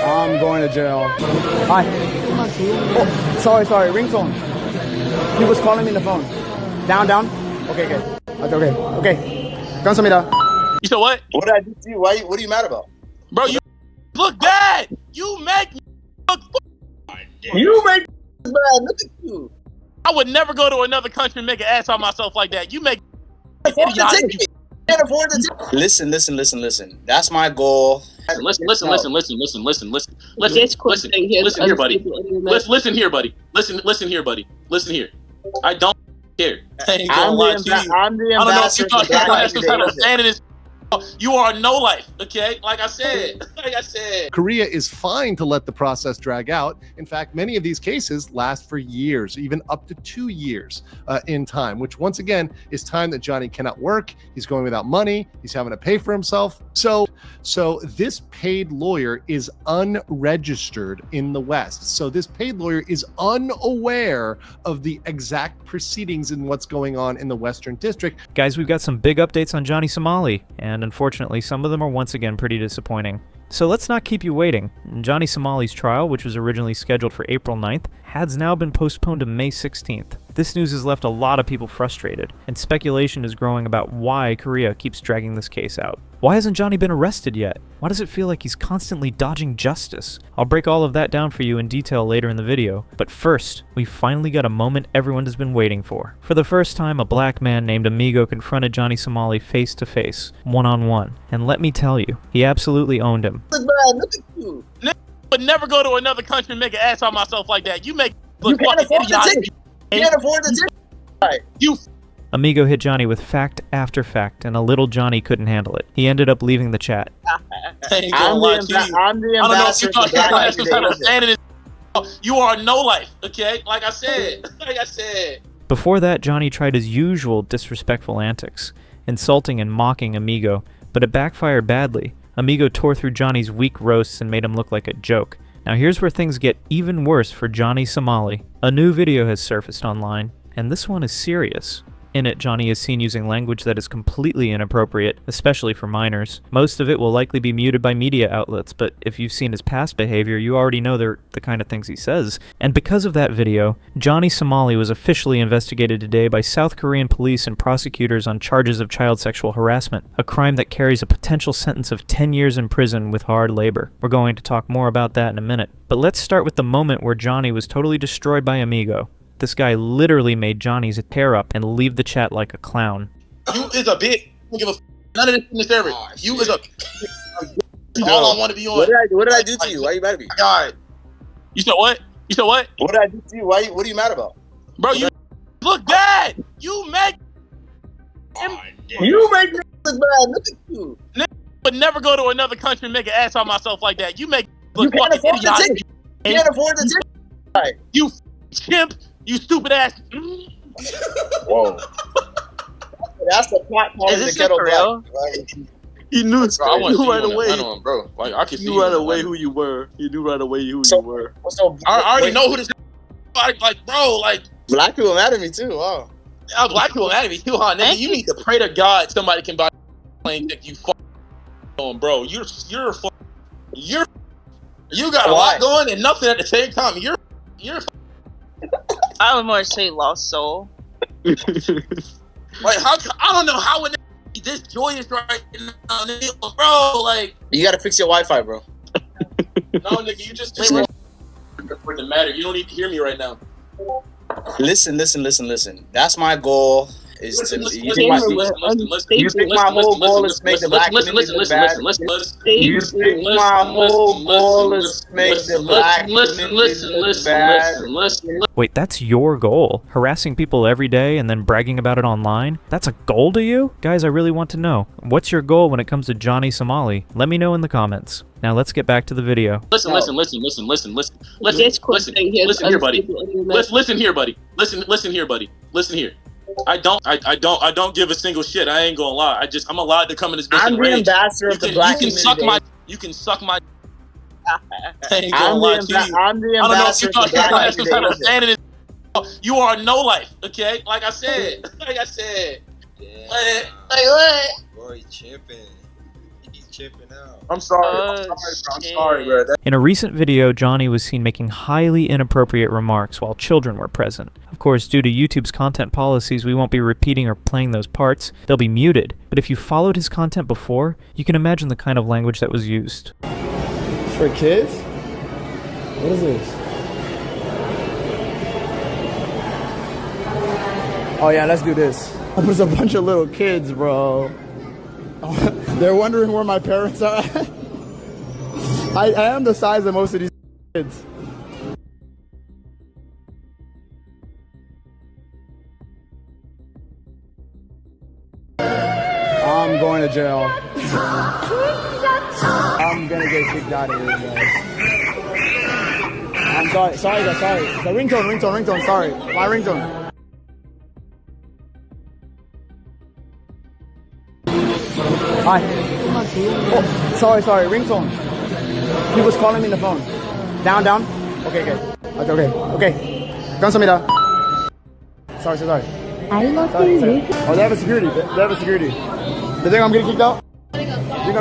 I'm going to jail. Hi. Oh, sorry. Ringtone. He was calling me on the phone. Down. Okay. Okay. 감사합니다. You said what? What did I do to you? What are you mad about? Bro, you look bad. You make me look. You make me bad. Look at you. I would never go to another country and make an ass on myself like that. You make. Can't afford to listen. That's my goal. Listen here, buddy. Listen here, buddy. Listen here. I don't care. I ain't gonna lie to you. I'm the ambassador. I don't know if you thought standing this. You are no life, okay? Like I said. Korea is fine to let the process drag out. In fact, many of these cases last for years, even up to 2 years in time, which once again is time that Johnny cannot work. He's going without money. He's having to pay for himself. So this paid lawyer is unregistered in the West. So this paid lawyer is unaware of the exact proceedings and what's going on in the Western District. Guys, we've got some big updates on Johnny Somali, and unfortunately, some of them are once again pretty disappointing. So let's not keep you waiting. Johnny Somali's trial, which was originally scheduled for April 9th, has now been postponed to May 16th. This news has left a lot of people frustrated, and speculation is growing about why Korea keeps dragging this case out. Why hasn't Johnny been arrested yet? Why does it feel like he's constantly dodging justice? I'll break all of that down for you in detail later in the video, but first, we finally got a moment everyone has been waiting for. For the first time, a black man named Amigo confronted Johnny Somali face to face, one-on-one, and let me tell you, he absolutely owned him. Look at you. I would never go to another country and make an ass on myself like that. You make You can't afford to take. You can't afford to take. You Amigo hit Johnny with fact after fact, and a little Johnny couldn't handle it. He ended up leaving the chat. I'm the I don't know if you ambassador. thought that's just kind of standing this. You are no life, okay? Like I said. Before that, Johnny tried his usual disrespectful antics, insulting and mocking Amigo, but it backfired badly. Amigo tore through Johnny's weak roasts and made him look like a joke. Now here's where things get even worse for Johnny Somali. A new video has surfaced online, and this one is serious. In it, Johnny is seen using language that is completely inappropriate, especially for minors. Most of it will likely be muted by media outlets, but if you've seen his past behavior, you already know they're the kind of things he says. And because of that video, Johnny Somali was officially investigated today by South Korean police and prosecutors on charges of child sexual harassment, a crime that carries a potential sentence of 10 years in prison with hard labor. We're going to talk more about that in a minute. But let's start with the moment where Johnny was totally destroyed by Amigo. This guy literally made Johnny's hair up and leave the chat like a clown. You is a bitch. I don't give a none of this in the server. You is a all I want to be on. What did I do to you? Why are you mad at me? God. You said what? What did I do to you? What are you mad about? Bro, you look bad. You make You make me look bad. Look at you. would never go to another country and make an ass on myself like that. You make You can't afford to take. You can't afford to take. You chimp. You stupid ass. Whoa. That's the plot part of the ghetto black. He knew right away. Bro. Like I can see You right away who you were. He knew right away who you were. I already know who this. Like, bro, like black people mad at me too. Wow. Black people mad at me too, huh? Nigga, you need to pray to God somebody can buy a plane ticket. You on, bro. You got a lot going and nothing at the same time. You're. I would more say lost soul. Like how? I don't know how would be this joyous right now, nigga, bro. Like you gotta fix your Wi-Fi, bro. No, nigga, you just doesn't matter. You don't need to hear me right now. Listen. That's my goal. Is to you think my whole goal is to make the black community bad? You think my whole goal is to make the black community bad? Wait, that's your goal? Harassing people every day and then bragging about it online? That's a goal to you? Guys, I really want to know. What's your goal when it comes to Johnny Somali? Let me know in the comments. Now let's get back to the video. Listen here, buddy. Listen here. I don't give a single shit. I ain't gonna lie. I'm allowed to come in this bitch. I'm the ambassador of the black community. You can suck my. I'm the ambassador of the black community. You are no life, okay? Like I said. Like what? Boy, chimping. He's I'm sorry. I'm sorry, bro. In a recent video, Johnny was seen making highly inappropriate remarks while children were present. Of course, due to YouTube's content policies, we won't be repeating or playing those parts. They'll be muted. But if you followed his content before, you can imagine the kind of language that was used. For kids? What is this? Oh yeah, let's do this. There's a bunch of little kids, bro. They're wondering where my parents are at. I am the size of most of these kids. I'm going to jail. I'm gonna get kicked out of here, guys. I'm sorry guys, sorry. The ringtone, sorry. My ringtone. Hi. Oh, sorry, ringtone. He was calling me on the phone. Down. Okay. 감사합니다. Sorry. Oh, they have a security. They think I'm getting kicked out? They're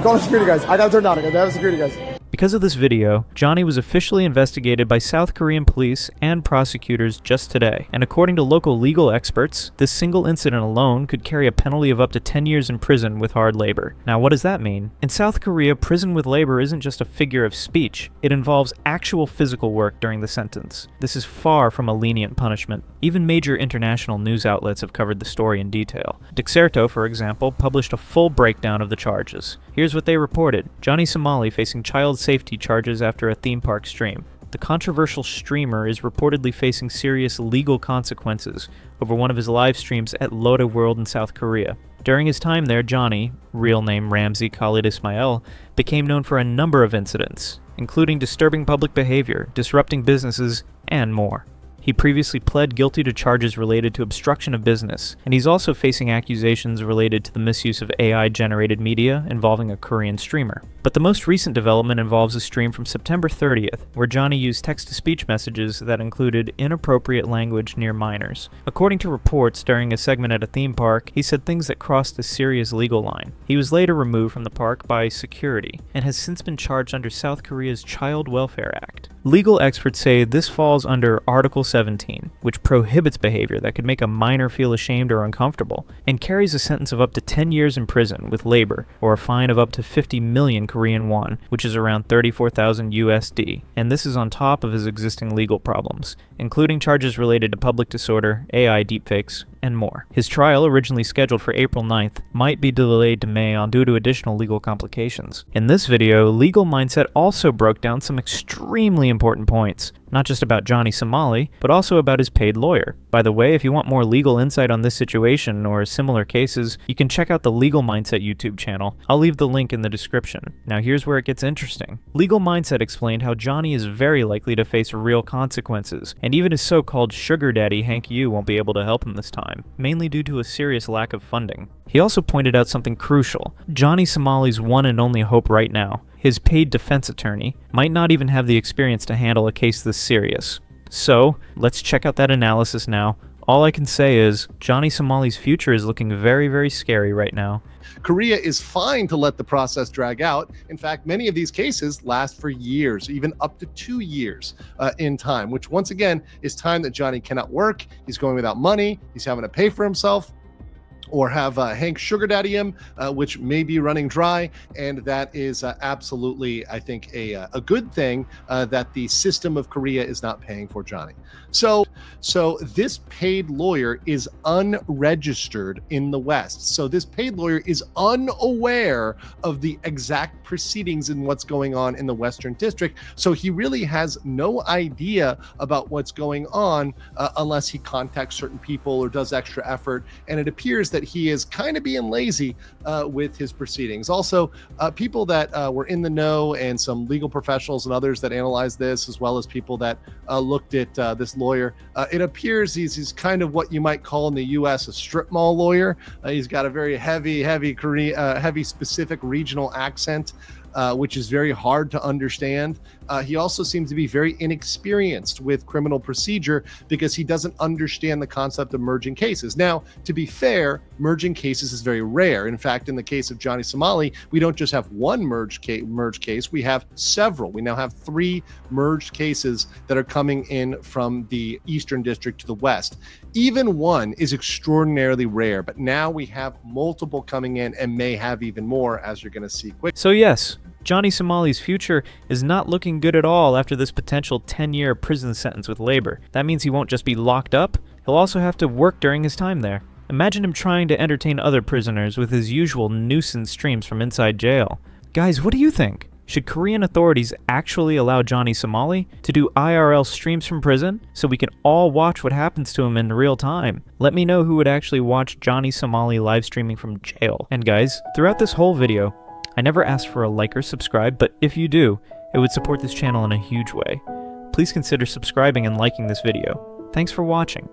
calling security, guys. I gotta turn down. They have security, guys. Because of this video, Johnny was officially investigated by South Korean police and prosecutors just today, and according to local legal experts, this single incident alone could carry a penalty of up to 10 years in prison with hard labor. Now, what does that mean? In South Korea, prison with labor isn't just a figure of speech. It involves actual physical work during the sentence. This is far from a lenient punishment. Even major international news outlets have covered the story in detail. Dexerto, for example, published a full breakdown of the charges. Here's what they reported. Johnny Somali facing child safety charges after a theme park stream. The controversial streamer is reportedly facing serious legal consequences over one of his live streams at Lotte World in South Korea. During his time there, Johnny, real name Ramzi Khalid Ismail, became known for a number of incidents, including disturbing public behavior, disrupting businesses, and more. He previously pled guilty to charges related to obstruction of business, and he's also facing accusations related to the misuse of AI-generated media involving a Korean streamer. But the most recent development involves a stream from September 30th, where Johnny used text-to-speech messages that included inappropriate language near minors. According to reports, during a segment at a theme park, he said things that crossed a serious legal line. He was later removed from the park by security, and has since been charged under South Korea's Child Welfare Act. Legal experts say this falls under Article 17, which prohibits behavior that could make a minor feel ashamed or uncomfortable, and carries a sentence of up to 10 years in prison with labor, or a fine of up to 50 million Korean won, which is around 34,000 USD, and this is on top of his existing legal problems, including charges related to public disorder, AI deepfakes, and more. His trial, originally scheduled for April 9th, might be delayed to May due to additional legal complications. In this video, Legal Mindset also broke down some extremely important points, not just about Johnny Somali, but also about his paid lawyer. By the way, if you want more legal insight on this situation or similar cases, you can check out the Legal Mindset YouTube channel. I'll leave the link in the description. Now here's where it gets interesting. Legal Mindset explained how Johnny is very likely to face real consequences, and even his so-called sugar daddy Hank Yu won't be able to help him this time, mainly due to a serious lack of funding. He also pointed out something crucial. Johnny Somali's one and only hope right now, his paid defense attorney, might not even have the experience to handle a case this serious. So, let's check out that analysis now. All I can say is, Johnny Somali's future is looking very, very scary right now. Korea is fine to let the process drag out. In fact, many of these cases last for years, even up to 2 years in time, which once again is time that Johnny cannot work. He's going without money. He's having to pay for himself, or have Hank sugar daddy him, which may be running dry. And that is absolutely, I think, a good thing that the system of Korea is not paying for Johnny. So this paid lawyer is unregistered in the West. So this paid lawyer is unaware of the exact proceedings and what's going on in the Western District. So he really has no idea about what's going on unless he contacts certain people or does extra effort. And it appears that he is kind of being lazy with his proceedings. Also, people that were in the know, and some legal professionals and others that analyzed this, as well as people that looked at this lawyer, it appears he's kind of what you might call in the U.S. a strip mall lawyer. He's got a very heavy Korean, heavy specific regional accent, which is very hard to understand. He also seems to be very inexperienced with criminal procedure because he doesn't understand the concept of merging cases. Now, to be fair, merging cases is very rare. In fact, in the case of Johnny Somali, we don't just have one merged case, we have several. We now have 3 merged cases that are coming in from the Eastern District to the West. Even one is extraordinarily rare, but now we have multiple coming in and may have even more, as you're going to see quick. So yes, Johnny Somali's future is not looking good at all after this potential 10-year prison sentence with labor. That means he won't just be locked up, he'll also have to work during his time there. Imagine him trying to entertain other prisoners with his usual nuisance streams from inside jail. Guys, what do you think? Should Korean authorities actually allow Johnny Somali to do IRL streams from prison so we can all watch what happens to him in real time? Let me know who would actually watch Johnny Somali live streaming from jail. And guys, throughout this whole video, I never asked for a like or subscribe, but if you do, it would support this channel in a huge way. Please consider subscribing and liking this video. Thanks for watching.